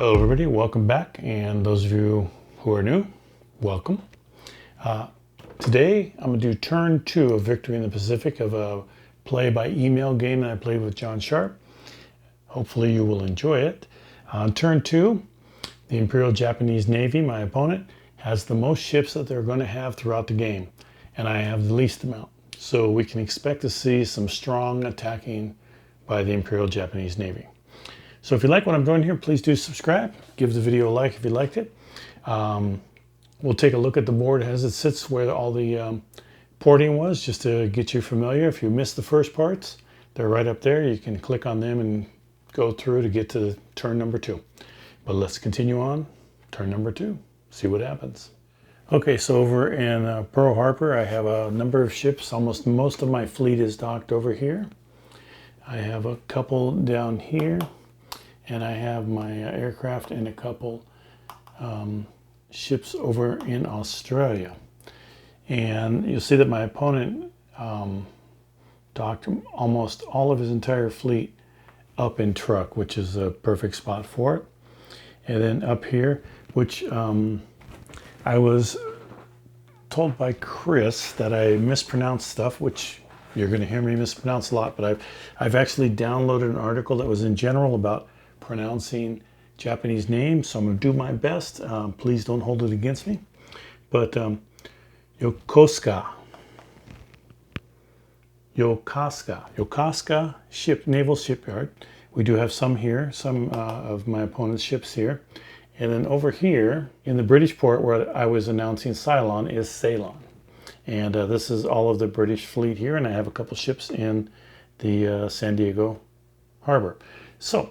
Hello everybody, welcome back, and those of you who are new, welcome. Today I'm going to do turn 2 of Victory in the Pacific of a play by email game that I played with John Sharp. Hopefully you will enjoy it. On turn 2, the Imperial Japanese Navy, my opponent, has the most ships that they're going to have throughout the game, and I have the least amount. So we can expect to see some strong attacking by the Imperial Japanese Navy. So if you like what I'm doing here, please do subscribe. Give the video a like if you liked it. We'll take a look at the board as it sits where all the porting was, just to get you familiar. If you missed the first parts, they're right up there. You can click on them and go through to get to turn number 2. But let's continue on. Turn number 2. See what happens. Okay, so over in Pearl Harbor, I have a number of ships. Almost most of my fleet is docked over here. I have a couple down here. And I have my aircraft and a couple ships over in Australia. And you'll see that my opponent docked almost all of his entire fleet up in Truk, which is a perfect spot for it. And then up here, which I was told by Chris that I mispronounced stuff, which you're going to hear me mispronounce a lot, but I've actually downloaded an article that was in general about pronouncing Japanese names, so I'm going to do my best. Please don't hold it against me. But Yokosuka Naval Shipyard. We do have some here, some of my opponent's ships here. And then over here in the British port where I was announcing Ceylon is Ceylon. And this is all of the British fleet here, and I have a couple ships in the San Diego harbor. So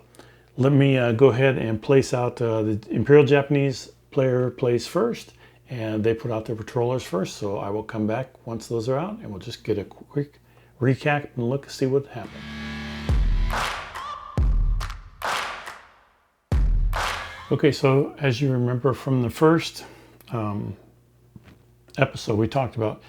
let me go ahead and place out the Imperial Japanese player plays first, and they put out their patrollers first. So I will come back once those are out, and we'll just get a quick recap and look see what happened. Okay, so as you remember from the first episode, we talked about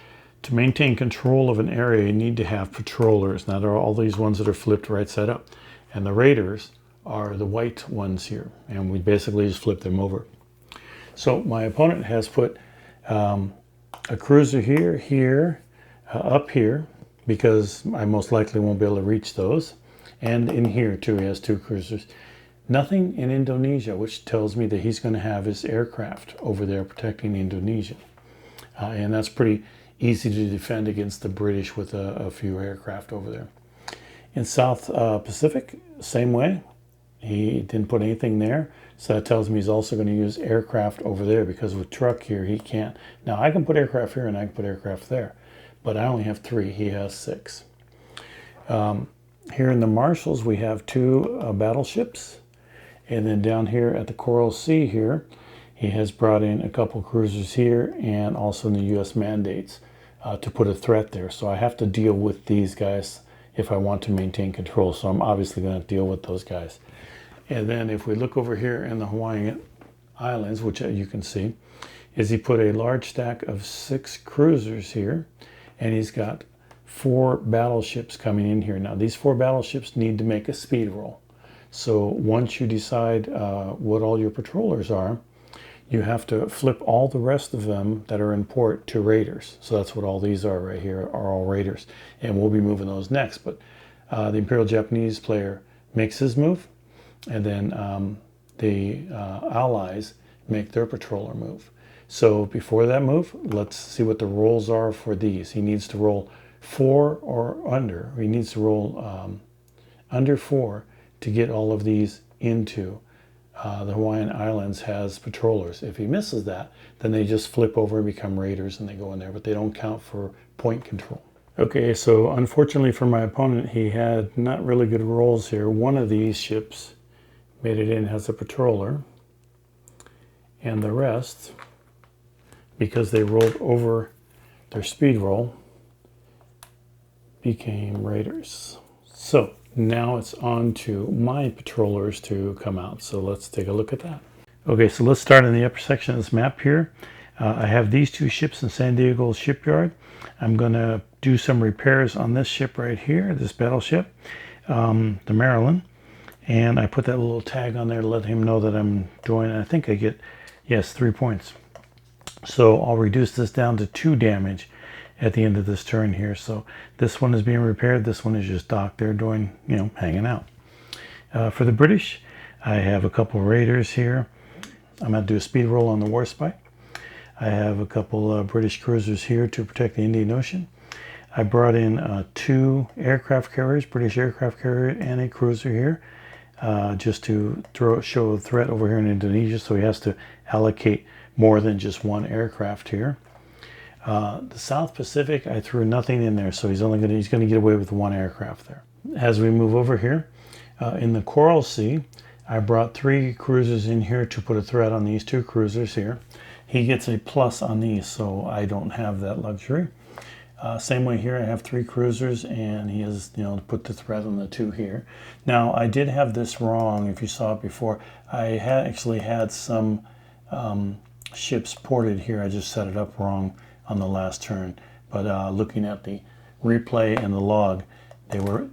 to maintain control of an area, you need to have patrollers. Now there are all these ones that are flipped right side up, and the raiders are the white ones here, and we basically just flip them over. So my opponent has put a cruiser here, up here, because I most likely won't be able to reach those, and in here too he has 2 cruisers. Nothing in Indonesia, which tells me that he's going to have his aircraft over there protecting Indonesia, and that's pretty easy to defend against the British with a few aircraft over there. In South Pacific, same way. He didn't put anything there, so that tells me he's also going to use aircraft over there, because with Truk here he can't. Now I can put aircraft here and I can put aircraft there, but I only have 3. He has 6. Here in the Marshalls we have 2 battleships, and then down here at the Coral Sea here he has brought in a couple cruisers here, and also in the U.S. mandates to put a threat there. So I have to deal with these guys if I want to maintain control. So I'm obviously going to deal with those guys. And then if we look over here in the Hawaiian Islands, which you can see, is he put a large stack of 6 cruisers here, and he's got 4 battleships coming in here. Now these 4 battleships need to make a speed roll. So once you decide what all your patrollers are, you have to flip all the rest of them that are in port to raiders. So that's what all these are right here, are all raiders. And we'll be moving those next. But the Imperial Japanese player makes his move, and then the allies make their patroller move. So before that move, let's see what the rolls are for these. He needs to roll 4 or under. He needs to roll under 4 to get all of these into the Hawaiian Islands has patrollers. If he misses that, then they just flip over and become raiders, and they go in there, but they don't count for point control. Okay, so unfortunately for my opponent, he had not really good rolls here. One of these ships made it in as a patroller, and the rest, because they rolled over their speed roll, became raiders. So now it's on to my patrollers to come out. So let's take a look at that. Okay, so let's start in the upper section of this map here. I have these 2 ships in San Diego shipyard. I'm going to do some repairs on this ship right here, this battleship, the Maryland. And I put that little tag on there to let him know that I'm joining. I think I get, yes, 3 points. So I'll reduce this down to 2 damage at the end of this turn here. So this one is being repaired. This one is just docked there doing, hanging out. For the British, I have a couple Raiders here. I'm going to do a speed roll on the Warspite. I have a couple British cruisers here to protect the Indian Ocean. I brought in 2 aircraft carriers, British aircraft carrier and a cruiser here, just to show a threat over here in Indonesia. So he has to allocate more than just 1 aircraft here. The South Pacific, I threw nothing in there, so he's going to get away with 1 aircraft there. As we move over here, in the Coral Sea, I brought 3 cruisers in here to put a threat on these 2 cruisers here. He gets a plus on these, so I don't have that luxury. Same way here, I have 3 cruisers, and he has, put the threat on the 2 here. Now, I did have this wrong, if you saw it before. I actually had some ships ported here. I just set it up wrong on the last turn. But looking at the replay and the log, they were.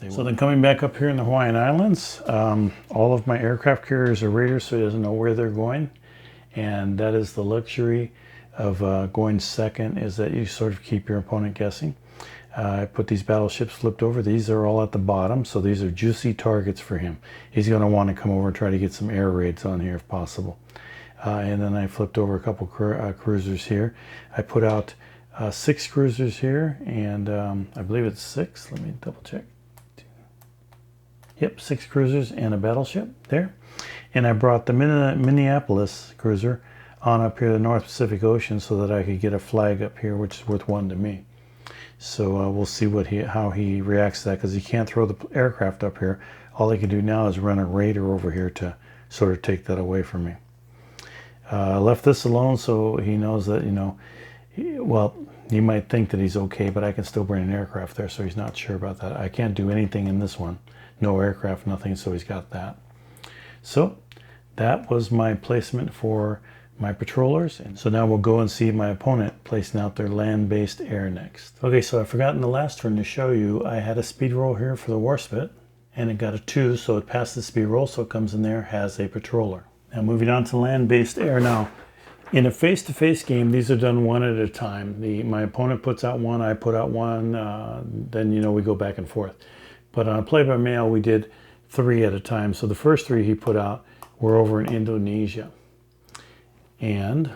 So then coming back up here in the Hawaiian Islands, all of my aircraft carriers are Raiders, so he doesn't know where they're going. And that is the luxury of going second, is that you sort of keep your opponent guessing. I put these battleships flipped over. These are all at the bottom, so these are juicy targets for him. He's going to want to come over and try to get some air raids on here if possible. And then I flipped over a couple cruisers here. I put out 6 cruisers here, and I believe it's 6. Let me double check. Yep, 6 cruisers and a battleship there. And I brought the Minneapolis cruiser on up here the North Pacific Ocean so that I could get a flag up here, which is worth 1 to me. So we'll see how he reacts to that, because he can't throw the aircraft up here. All he can do now is run a raider over here to sort of take that away from me. I left this alone so he knows that, he might think that he's okay, but I can still bring an aircraft there, so he's not sure about that. I can't do anything in this one. No aircraft, nothing, so he's got that. So that was my placement for my patrollers. And so now we'll go and see my opponent placing out their land-based air next. Okay, so I forgot in the last turn to show you, I had a speed roll here for the Warspite, and it got a 2, so it passed the speed roll, so it comes in there, has a patroller. Now moving on to land-based air. Now, in a face-to-face game, these are done 1 at a time. My opponent puts out 1, I put out 1, then we go back and forth. But on a play-by-mail, we did 3 at a time. So the first 3 he put out were over in Indonesia. And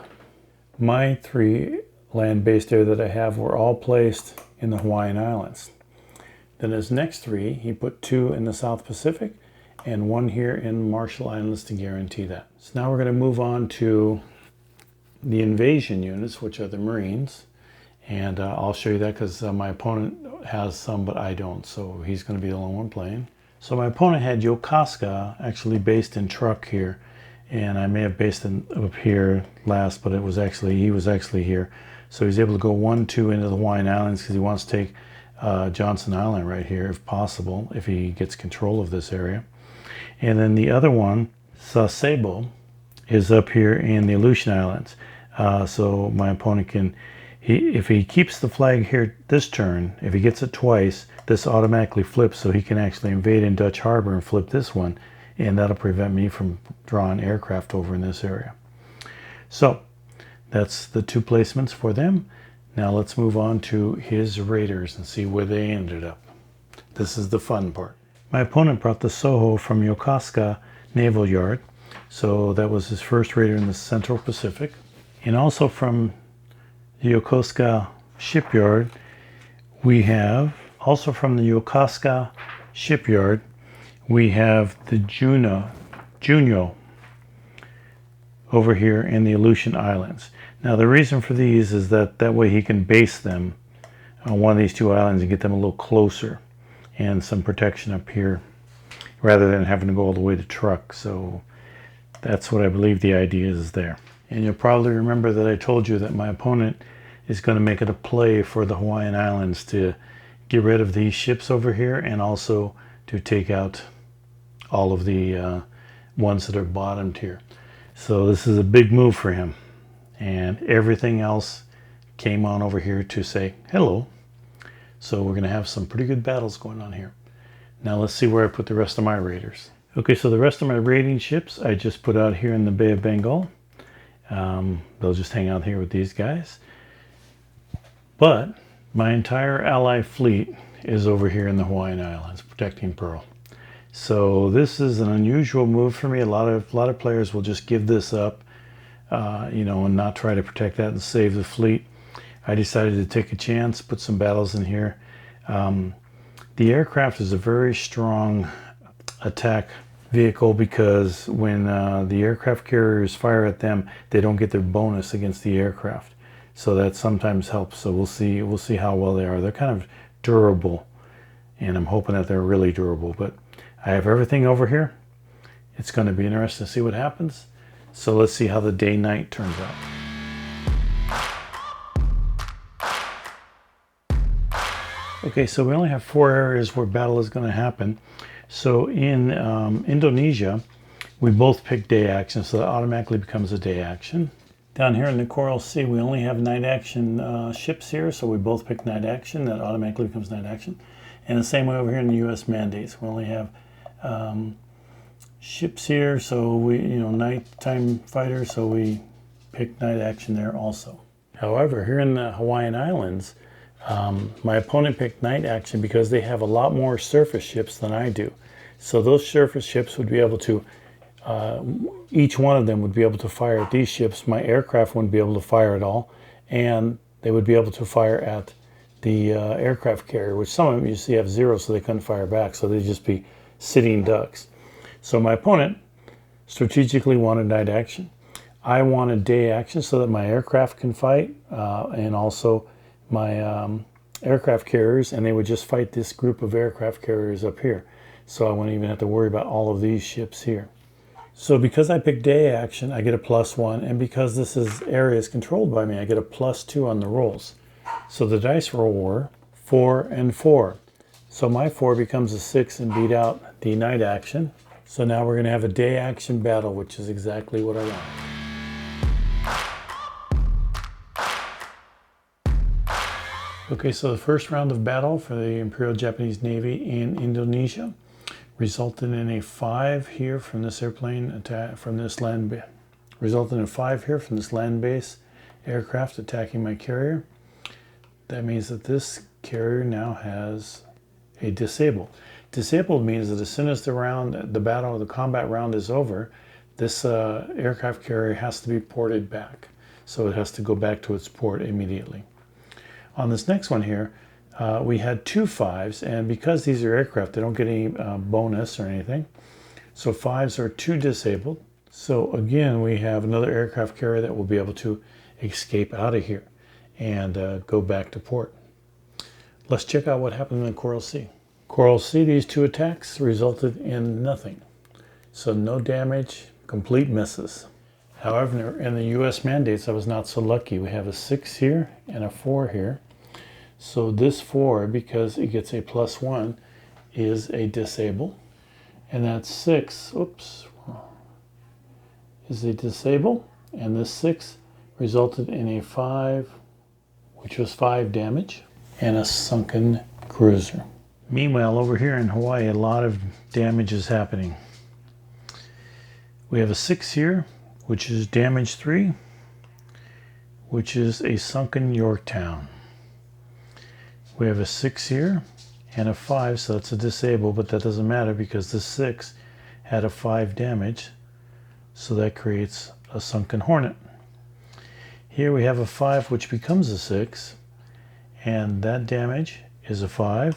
my 3 land-based air that I have were all placed in the Hawaiian Islands. Then his next 3, he put 2 in the South Pacific and 1 here in Marshall Islands to guarantee that. So now we're going to move on to the invasion units, which are the Marines. And I'll show you that because my opponent has some, but I don't. So he's going to be the only one playing. So my opponent had Yokosuka actually based in Truk here. And I may have based him up here last, but he was actually here. So he's able to go 1-2 into the Hawaiian Islands because he wants to take Johnson Island right here, if possible, if he gets control of this area. And then the other one, Sasebo, is up here in the Aleutian Islands. So my opponent can, if he keeps the flag here this turn, if he gets it twice, this automatically flips, so he can actually invade in Dutch Harbor and flip this one. And that'll prevent me from drawing aircraft over in this area. So that's the 2 placements for them. Now let's move on to his Raiders and see where they ended up. This is the fun part. My opponent brought the Soho from Yokosuka Naval Yard. So that was his first Raider in the Central Pacific. And also from the Yokosuka Shipyard, we have we have the Juno over here in the Aleutian Islands. Now the reason for these is that way he can base them on one of these 2 islands and get them a little closer and some protection up here rather than having to go all the way to Truk. So that's what I believe the idea is there. And you'll probably remember that I told you that my opponent is going to make it a play for the Hawaiian Islands to get rid of these ships over here and also to take out all of the ones that are bottomed here. So this is a big move for him. And everything else came on over here to say hello. So we're going to have some pretty good battles going on here. Now let's see where I put the rest of my Raiders. Okay, so the rest of my raiding ships I just put out here in the Bay of Bengal. They'll just hang out here with these guys. But my entire ally fleet is over here in the Hawaiian Islands protecting Pearl. So this is an unusual move for me. A lot of players will just give this up, and not try to protect that and save the fleet. I decided to take a chance, put some battles in here. The aircraft is a very strong attack vehicle because when the aircraft carriers fire at them, they don't get their bonus against the aircraft. So that sometimes helps. So we'll see how well they are. They're kind of durable, and I'm hoping that they're really durable. But I have everything over here. It's going to be interesting to see what happens. So let's see how the day-night turns out. Okay, so we only have 4 areas where battle is going to happen. So in Indonesia, we both pick day action, so that automatically becomes a day action. Down here in the Coral Sea, we only have night action ships here, so we both pick night action. That automatically becomes night action. And the same way over here in the U.S. mandates, we only have ships here, so we, nighttime fighters, so we pick night action there also. However, here in the Hawaiian Islands, my opponent picked night action because they have a lot more surface ships than I do. So those surface ships would be able to, each one of them would be able to fire at these ships. My aircraft wouldn't be able to fire at all, and they would be able to fire at the aircraft carrier, which some of them you see have 0, so they couldn't fire back, so they'd just be sitting ducks. So my opponent strategically wanted night action. I wanted day action so that my aircraft can fight, and also my aircraft carriers, and they would just fight this group of aircraft carriers up here. So I wouldn't even have to worry about all of these ships here. So because I picked day action, I get a +1, and because this area is controlled by me, I get a +2 on the rolls. So the dice roll were 4 and 4. So my 4 becomes a 6 and beat out the night action. So now we're going to have a day action battle, which is exactly what I want. Okay, so the first round of battle for the Imperial Japanese Navy in Indonesia resulted in a 5 here from this airplane attack, from this land, resulted in a 5 here from this land base aircraft attacking my carrier. That means that this carrier now has a disable. Disabled means that as soon as the combat round is over, this aircraft carrier has to be ported back. So it has to go back to its port immediately. On this next one here, we had 2 5s, and because these are aircraft, they don't get any bonus or anything. So 5s are 2 disabled. So again, we have another aircraft carrier that will be able to escape out of here and go back to port. Let's check out what happened in the Coral Sea. Coral Sea, these 2 attacks resulted in nothing. So no damage, complete misses. However, in the U.S. mandates, I was not so lucky. We have a 6 here and a 4 here. So this 4, because it gets a +1, is a disable. And that 6, is a disable. And this 6 resulted in a 5, which was 5 damage, and a sunken cruiser. Meanwhile, over here in Hawaii, a lot of damage is happening. We have a 6 here, which is damage 3, which is a sunken Yorktown. We have a 6 here and a 5, so that's a disable, but that doesn't matter because this 6 had a 5 damage, so that creates a sunken Hornet. Here we have a 5, which becomes a 6, and that damage is a 5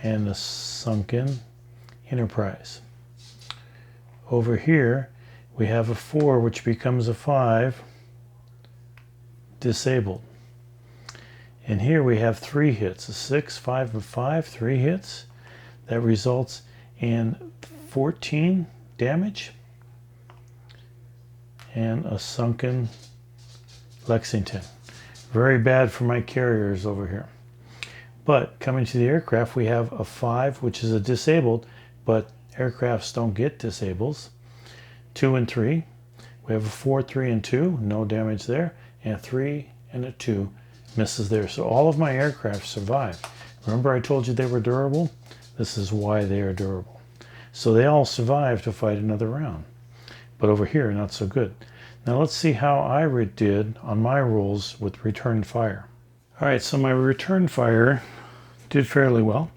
and a sunken Enterprise. Over here we have a 4, which becomes a 5, disabled. And here we have 3 hits, a 6, 5, and 5, 3 hits. That results in 14 damage and a sunken Lexington. Very bad for my carriers over here. But coming to the aircraft, we have a 5, which is a disabled, but aircrafts don't get disables. 2 and 3. We have a 4, 3, and 2, no damage there, and a 3 and a 2 misses there. So all of my aircraft survive. Remember I told you they were durable? This is why they are durable. So they all survived to fight another round. But over here, not so good. Now let's see how I did on my rules with return fire. All right, so my return fire did fairly well.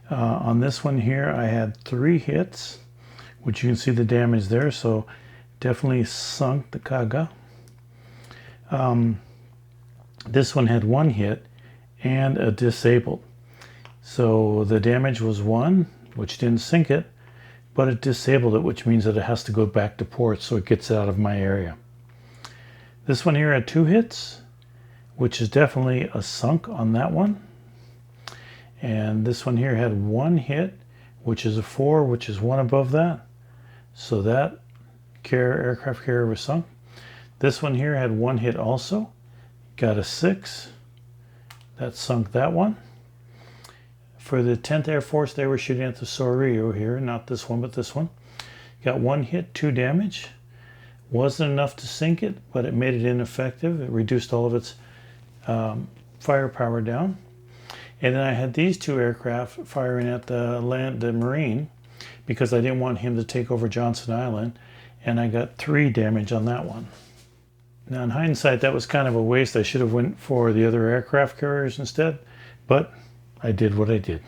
On this one here, I had 3 hits, which you can see the damage there, so definitely sunk the kaga. This one had 1 hit and a disabled. So the damage was 1, which didn't sink it, but it disabled it, which means that it has to go back to port so it gets out of my area. This one here had 2 hits, which is definitely a sunk on that one. And this one here had 1 hit, which is a 4, which is 1 above that. So that aircraft carrier was sunk. This one here had 1 hit also, got a 6. That sunk that one. For the 10th Air Force, they were shooting at the Soryu here, not this one, but this one. Got 1 hit, 2 damage. Wasn't enough to sink it, but it made it ineffective. It reduced all of its firepower down. And then I had these 2 aircraft firing at the Marine because I didn't want him to take over Johnson Island, and I got 3 damage on that one. Now in hindsight, that was kind of a waste. I should have went for the other aircraft carriers instead, but I did what I did.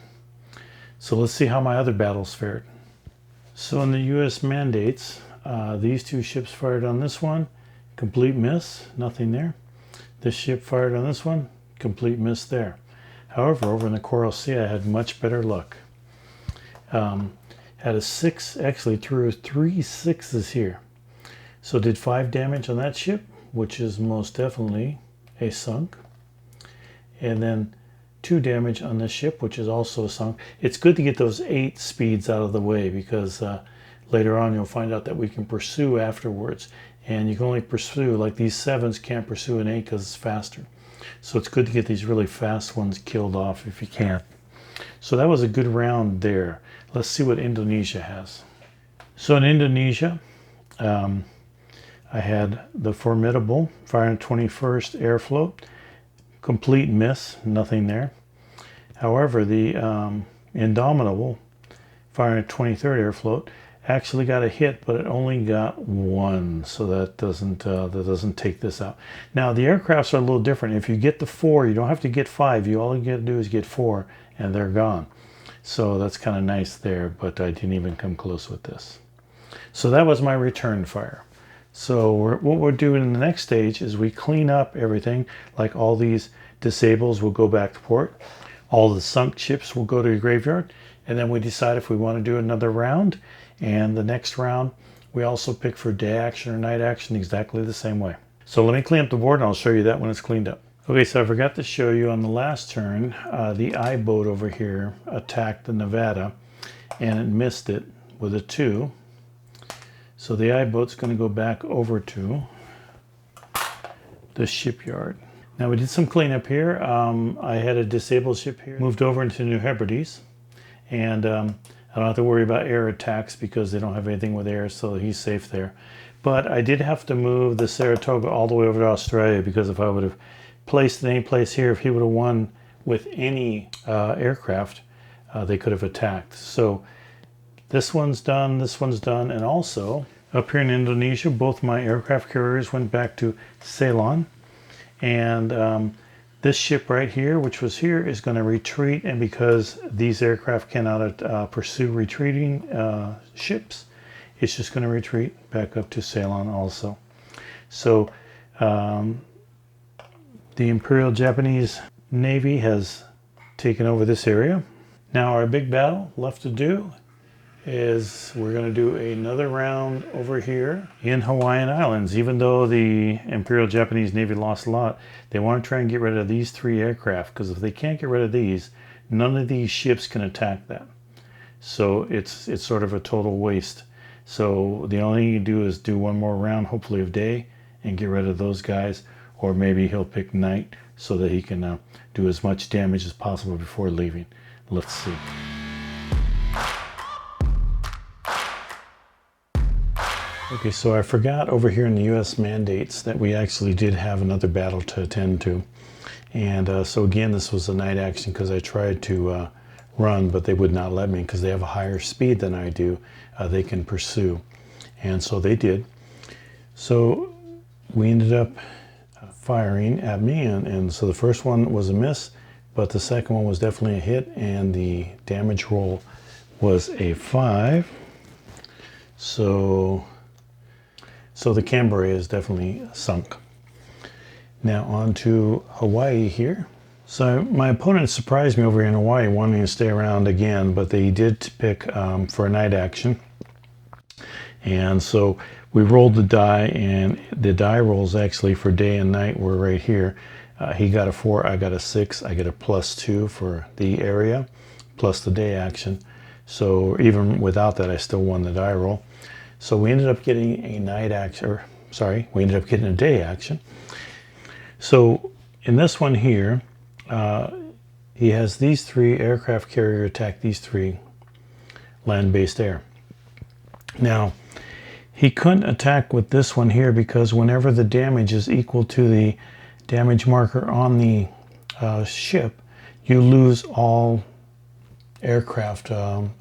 So let's see how my other battles fared. So in the U.S. mandates, these 2 ships fired on this one, complete miss, nothing there. This ship fired on this one, complete miss there. However, over in the Coral Sea, I had much better luck. Had a 6, actually threw 3 6s here. So did 5 damage on that ship, which is most definitely a sunk. And then 2 damage on this ship, which is also a sunk. It's good to get those 8 speeds out of the way because later on you'll find out that we can pursue afterwards. And you can only pursue, like these 7s can't pursue an 8 because it's faster. So it's good to get these really fast ones killed off if you can. So that was a good round there. Let's see what Indonesia has. So in Indonesia, I had the Formidable firing 21st Air Float. Complete miss, nothing there. However, the Indomitable firing 23rd Air Float actually got a hit, but it only got 1, so that doesn't take this out. Now the aircrafts are a little different. If you get the 4, you don't have to get 5. All you got to do is get 4, and they're gone. So that's kind of nice there, but I didn't even come close with this. So that was my return fire. So what we're doing in the next stage is we clean up everything. Like all these disables will go back to port. All the sunk ships will go to the graveyard. And then we decide if we want to do another round. And the next round, we also pick for day action or night action exactly the same way. So let me clean up the board and I'll show you that when it's cleaned up. Okay, so I forgot to show you on the last turn, the I-boat over here attacked the Nevada and it missed it with a 2. So the I-boat's going to go back over to the shipyard. Now we did some cleanup here. I had a disabled ship here, moved over into New Hebrides, and I don't have to worry about air attacks because they don't have anything with air, so he's safe there. But I did have to move the Saratoga all the way over to Australia because if I would have placed it any place here, if he would have won with any aircraft, they could have attacked. So this one's done, and also up here in Indonesia, both my aircraft carriers went back to Ceylon, and this ship right here, which was here, is going to retreat, and because these aircraft cannot pursue retreating ships, it's just going to retreat back up to Ceylon also. So the Imperial Japanese Navy has taken over this area. Now our big battle left to do is we're going to do another round over here in Hawaiian Islands. Even though the Imperial Japanese Navy lost a lot, they want to try and get rid of these 3 aircraft, because if they can't get rid of these, none of these ships can attack that. So it's sort of a total waste. So the only thing you do is do one more round, hopefully of day, and get rid of those guys, or maybe he'll pick night so that he can do as much damage as possible before leaving. Let's see. Okay, so I forgot over here in the U.S. mandates that we actually did have another battle to attend to. And so again, this was a night action because I tried to run, but they would not let me because they have a higher speed than I do. They can pursue. And so they did. So we ended up firing at me, and so the first one was a miss, but the second one was definitely a hit, and the damage roll was a 5. So the Cambrai is definitely sunk. Now on to Hawaii here. So my opponent surprised me over here in Hawaii, wanting to stay around again, but they did pick for a night action. And so we rolled the die, and the die rolls actually for day and night were right here. He got a 4, I got a 6, I get a +2 for the area, plus the day action. So even without that, I still won the die roll. So we ended up getting a night action, or sorry, we ended up getting a day action. So in this one here, he has these 3 aircraft carrier attack these 3 land-based air. Now, he couldn't attack with this one here because whenever the damage is equal to the damage marker on the ship, you lose all aircraft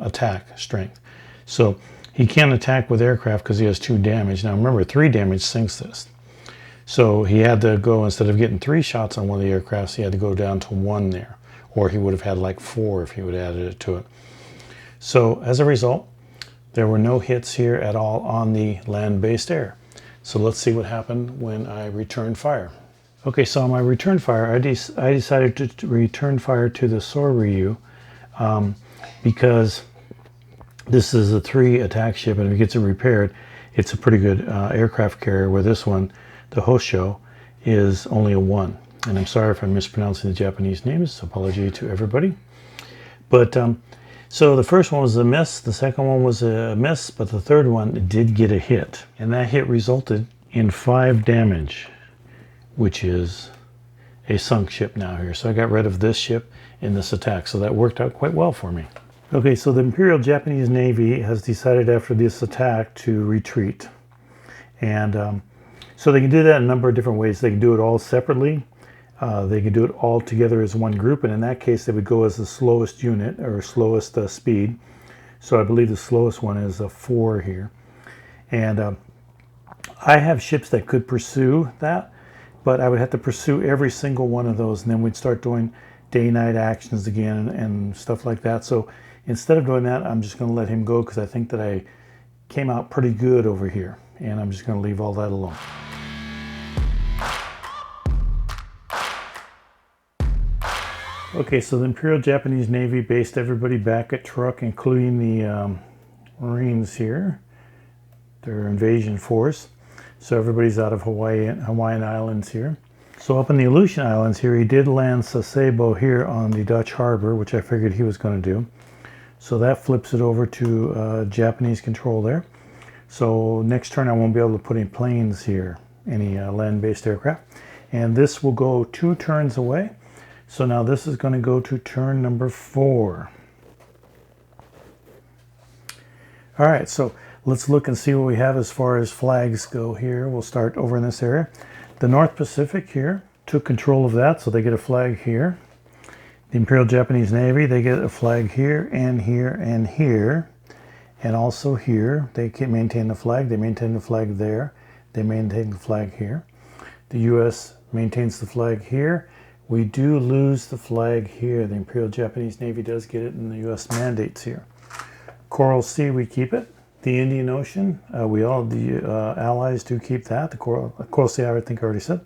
attack strength. So he can't attack with aircraft because he has 2 damage. Now remember, 3 damage sinks this. So he had to go, instead of getting 3 shots on one of the aircrafts, he had to go down to 1 there. Or he would have had like 4 if he would have added it to it. So as a result, there were no hits here at all on the land-based air. So let's see what happened when I returned fire. Okay, so on my return fire, I decided to return fire to the Soryu because this is a 3 attack ship, and if it gets it repaired, it's a pretty good aircraft carrier, where this one, the Hosho, is only a 1. And I'm sorry if I'm mispronouncing the Japanese names, apology to everybody. But so the first one was a miss, the second one was a miss, but the third one did get a hit. And that hit resulted in 5 damage, which is a sunk ship now here. So I got rid of this ship in this attack, so that worked out quite well for me. Okay, so the Imperial Japanese Navy has decided after this attack to retreat. And so they can do that in a number of different ways. They can do it all separately. They can do it all together as one group, and in that case they would go as the slowest unit, or slowest speed. So I believe the slowest one is a 4 here. And I have ships that could pursue that, but I would have to pursue every single one of those, and then we'd start doing day-night actions again and stuff like that. So instead of doing that, I'm just going to let him go, because I think that I came out pretty good over here, and I'm just going to leave all that alone. Okay, so the Imperial Japanese Navy based everybody back at Truk, including the Marines here, their invasion force. So everybody's out of Hawaiian Islands here. So up in the Aleutian Islands here, he did land Sasebo here on the Dutch harbor, which I figured he was going to do. So that flips it over to Japanese control there. So next turn I won't be able to put any planes here, any land-based aircraft. And this will go 2 turns away. So now this is going to go to turn number 4. All right, so let's look and see what we have as far as flags go here. We'll start over in this area. The North Pacific here took control of that, so they get a flag here. The Imperial Japanese Navy, they get a flag here and here and here. And also here, they can maintain the flag. They maintain the flag there. They maintain the flag here. The U.S. maintains the flag here. We do lose the flag here. The Imperial Japanese Navy does get it, and the U.S. mandates here. Coral Sea, we keep it. The Indian Ocean, the Allies do keep that. The Coral Sea, I think I already said.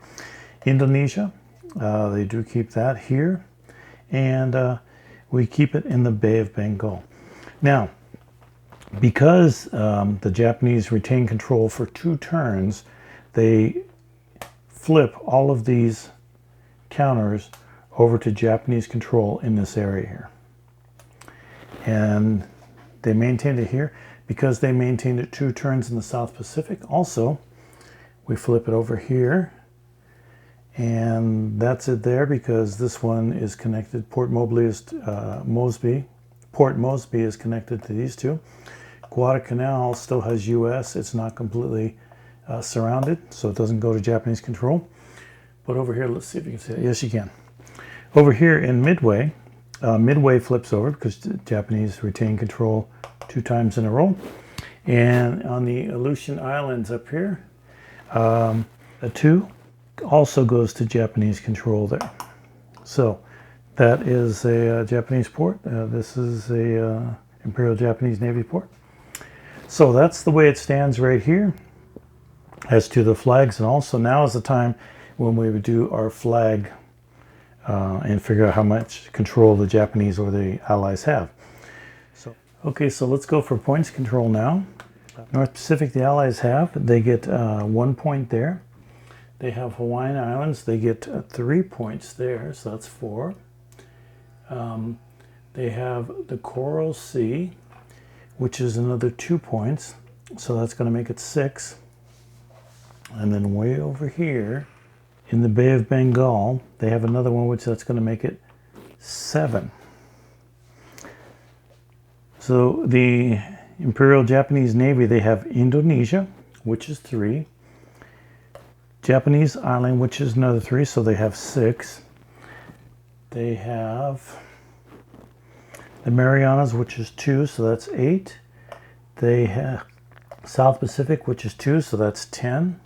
Indonesia, they do keep that here. And we keep it in the Bay of Bengal. Now, because the Japanese retain control for 2 turns, they flip all of these counters over to Japanese control in this area here. And they maintained it here because they maintained it 2 turns in the South Pacific. Also, we flip it over here, and that's it there, because this one is connected. Port Moresby is connected to these 2. Guadalcanal still has U.S. It's not completely surrounded, so it doesn't go to Japanese control. But over here, let's see if you can see it. Yes, you can. Over here in Midway, Midway flips over because the Japanese retain control 2 times in a row. And on the Aleutian Islands up here, a 2 also goes to Japanese control there. So that is a Japanese port. This is a Imperial Japanese Navy port. So that's the way it stands right here as to the flags. And also now is the time when we would do our flag and figure out how much control the Japanese or the Allies have. So, okay, so let's go for points control now. North Pacific, the Allies have, they get 1 point there. They have Hawaiian Islands, they get 3 points there, so that's 4. They have the Coral Sea, which is another 2 points, so that's going to make it 6. And then way over here, in the Bay of Bengal, they have another one, which that's going to make it 7. So the Imperial Japanese Navy, they have Indonesia, which is 3. Japanese Island, which is another 3, so they have 6. They have the Marianas, which is 2, so that's 8. They have South Pacific, which is 2, so that's 10.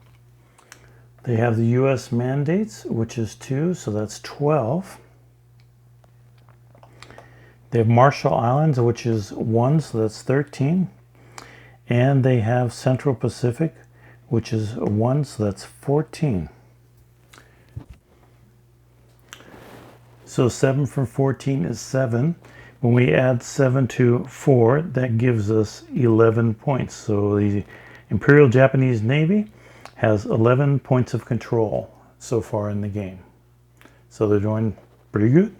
They have the U.S. Mandates, which is 2, so that's 12. They have Marshall Islands, which is 1, so that's 13. And they have Central Pacific, which is 1, so that's 14. So 7 from 14 is 7. When we add 7 to 4, that gives us 11 points. So the Imperial Japanese Navy has 11 points of control so far in the game. So they're doing pretty good.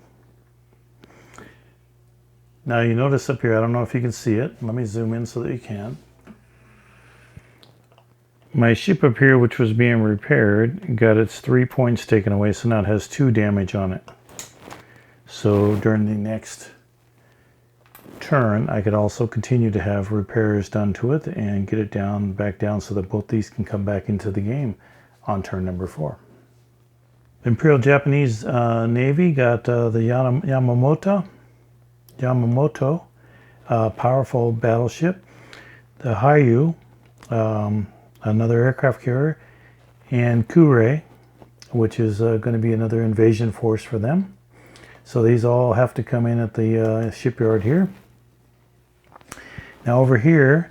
Now you notice up here, I don't know if you can see it. Let me zoom in so that you can. My ship up here, which was being repaired, got its 3 points taken away, so now it has 2 damage on it. So during the next turn, I could also continue to have repairs done to it and get it back down so that both these can come back into the game on turn number 4. The Imperial Japanese Navy got the Yamamoto, powerful battleship, the Hayu, another aircraft carrier, and Kure, which is going to be another invasion force for them. So these all have to come in at the shipyard here. Now over here,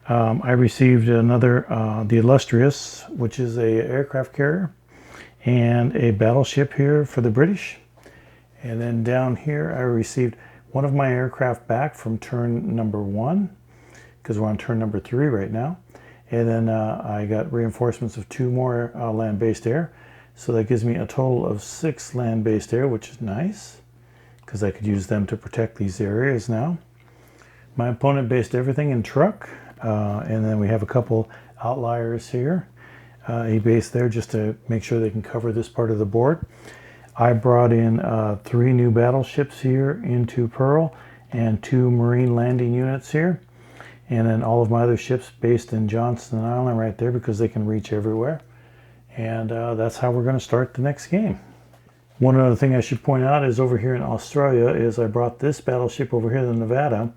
I received another, the Illustrious, which is a aircraft carrier, and a battleship here for the British. And then down here, I received one of my aircraft back from turn number 1, because we're on turn number 3 right now. And then I got reinforcements of 2 more land-based air. So that gives me a total of 6 land-based air, which is nice, because I could use them to protect these areas now. My opponent based everything in truck, and then we have a couple outliers here. He based there just to make sure they can cover this part of the board. I brought in 3 new battleships here into Pearl and 2 marine landing units here. And then all of my other ships based in Johnston Island right there because they can reach everywhere. And that's how we're going to start the next game. One other thing I should point out is over here in Australia is I brought this battleship over here, the Nevada,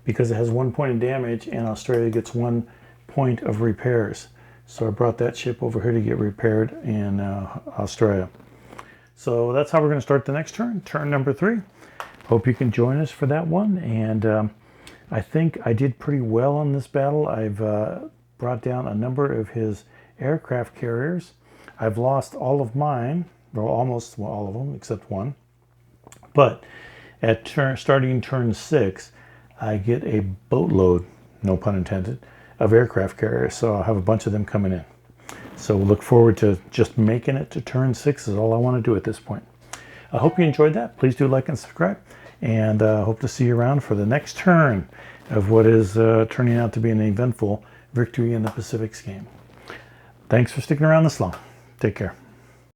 because it has 1 point of damage and Australia gets 1 point of repairs. So I brought that ship over here to get repaired in Australia. So that's how we're going to start the next turn, turn number 3. Hope you can join us for that one. And I think I did pretty well on this battle. I've brought down a number of his aircraft carriers. I've lost all of mine, well, almost all of them except 1. But at starting turn 6, I get a boatload, no pun intended, of aircraft carriers. So I'll have a bunch of them coming in. So we'll look forward to just making it to turn 6 is all I want to do at this point. I hope you enjoyed that. Please do like and subscribe. And hope to see you around for the next turn of what is turning out to be an eventful victory in the Pacifics game. Thanks for sticking around this long. Take care.